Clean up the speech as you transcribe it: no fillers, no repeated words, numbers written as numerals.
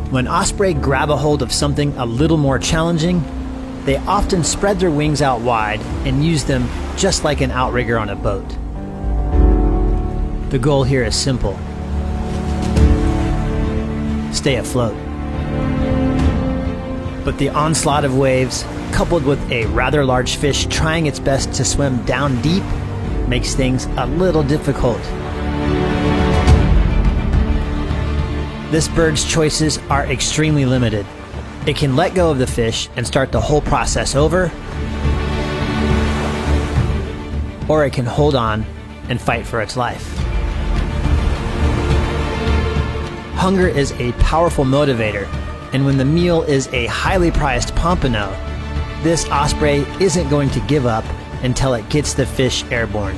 When osprey grab a hold of something a little more challenging, they often spread their wings out wide and use them just like an outrigger on a boat. The goal here is simple: stay afloat. But the onslaught of waves, coupled with a rather large fish trying its best to swim down deep, makes things a little difficult. This bird's choices are extremely limited. It can let go of the fish and start the whole process over, or it can hold on and fight for its life. Hunger is a powerful motivator, and when the meal is a highly prized pompano, this osprey isn't going to give up until it gets the fish airborne.